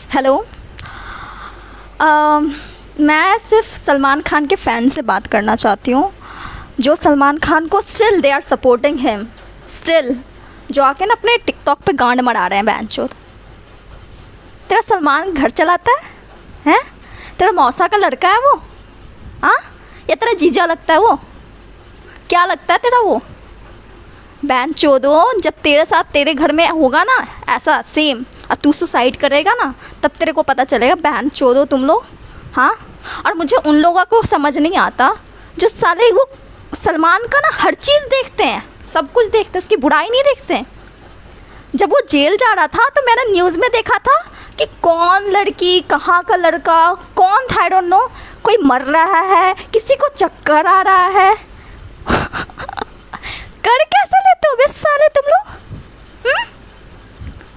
Hello. मैं सिर्फ सलमान खान के फ़ैन से बात करना चाहती हूँ, जो सलमान खान को still they are supporting him, still जो आके ना अपने टिकटॉक पे गांड मरा रहे हैं। बैंचोद, तेरा सलमान घर चलाता है? तेरा मौसा का लड़का है वो? हाँ, या तेरा जीजा लगता है वो? क्या लगता है तेरा वो? बैंचोदो, जब तेरे साथ तेरे घर में होगा ना ऐसा सेम, और तू सुसाइड करेगा ना, तब तेरे को पता चलेगा। बैंचोदो तुम लोग। हाँ, और मुझे उन लोगों को समझ नहीं आता जो साले वो सलमान का ना हर चीज़ देखते हैं, सब कुछ देखते हैं, उसकी बुराई नहीं देखते हैं। जब वो जेल जा रहा था तो मैंने न्यूज़ में देखा था कि कौन लड़की, कहाँ का लड़का, कौन था, आई डोंट नो, कोई मर रहा है, किसी को चक्कर आ रहा है। कर कैसे लेते हो बे साले तुम लोग?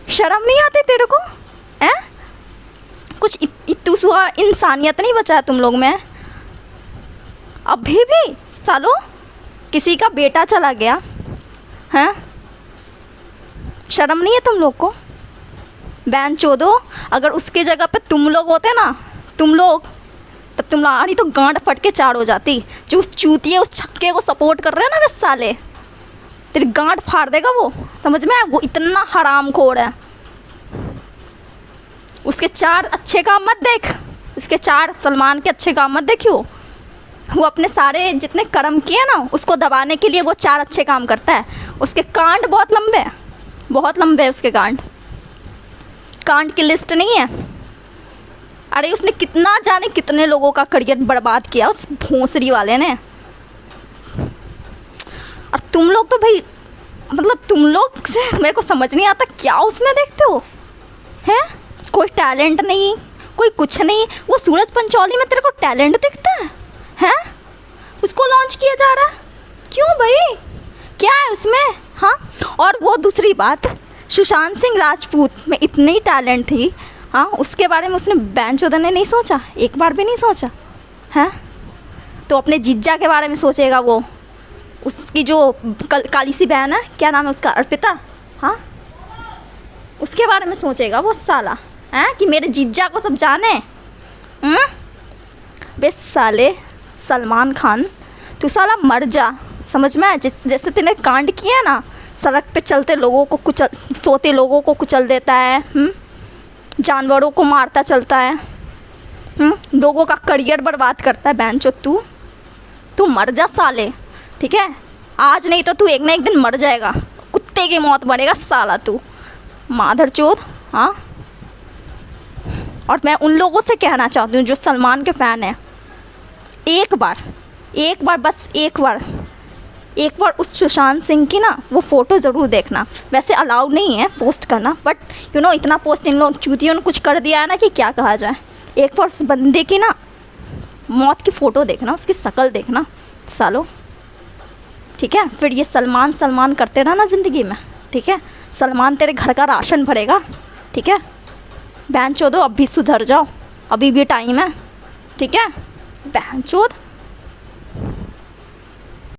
शर्म नहीं आती तेरे को? हैं? कुछ इतुआ इंसानियत नहीं बचा है तुम लोग में अभी भी? सालो, किसी का बेटा चला गया, हैं? शर्म नहीं है तुम लोग को? बैंचोदो, अगर उसके जगह पे तुम लोग होते ना, तुम लोग, तब तुम्हारी तो गांड फट के चार हो जाती। जो उस चूतिए, उस छक्के को सपोर्ट कर रहे हैं ना वे साले, तेरी गांड फाड़ देगा वो, समझ में? वो इतना हरामखोर है। उसके चार अच्छे काम मत देख, इसके चार सलमान के अच्छे काम मत देखियो। वो अपने सारे जितने कर्म किए ना, उसको दबाने के लिए वो चार अच्छे काम करता है। उसके कांड बहुत लंबे हैं, बहुत लंबे हैं उसके कांड की लिस्ट नहीं है। अरे उसने कितना जाने कितने लोगों का करियर बर्बाद किया उस भोंसरी वाले ने। और तुम लोग तो भाई, मतलब तुम लोग से मेरे को समझ नहीं आता क्या उसमें देखते हो, हैं? कोई टैलेंट नहीं, कोई कुछ नहीं। वो सूरज पंचौली में तेरे को टैलेंट दिखता है? हैं? उसको लॉन्च किया जा रहा है, क्यों भाई? क्या है उसमें? हाँ, और वो दूसरी बात, सुशांत सिंह राजपूत में इतनी टैलेंट थी, हाँ, उसके बारे में उसने बैंचोद ने नहीं सोचा, एक बार भी नहीं सोचा, हैं? तो अपने जीजा के बारे में सोचेगा वो, उसकी जो काली सी बहन है, क्या नाम है उसका, अर्पिता, हाँ, उसके बारे में सोचेगा वो साला, हैं? कि मेरे जीजा को सब जाने। बे साले सलमान खान, तू साला मर जा, समझ में? जैसे तेने कांड किया ना, सड़क पे चलते लोगों को कुचल, सोते लोगों को कुचल देता है, जानवरों को मारता चलता है, लोगों का करियर बर्बाद करता है। बैंचो तू मर जा साले, ठीक है? आज नहीं तो तू एक ना एक दिन मर जाएगा, कुत्ते की मौत मरेगा साला तू, माधरचोद। हाँ, और मैं उन लोगों से कहना चाहती हूँ जो सलमान के फ़ैन हैं, एक बार बस एक बार उस सुशांत सिंह की ना वो फ़ोटो ज़रूर देखना। वैसे अलाउड नहीं है पोस्ट करना, बट यू नो इतना पोस्ट इन लोग चूतियों ने कुछ कर दिया है ना कि क्या कहा जाए। एक बार उस बंदे की ना मौत की फ़ोटो देखना, उसकी शक्ल देखना सालो, ठीक है? फिर ये सलमान करते रहना ज़िंदगी में, ठीक है? सलमान तेरे घर का राशन भरेगा, ठीक है? बैंचोदो, अब भी सुधर जाओ, अभी भी टाइम है, ठीक है? बैंचोद।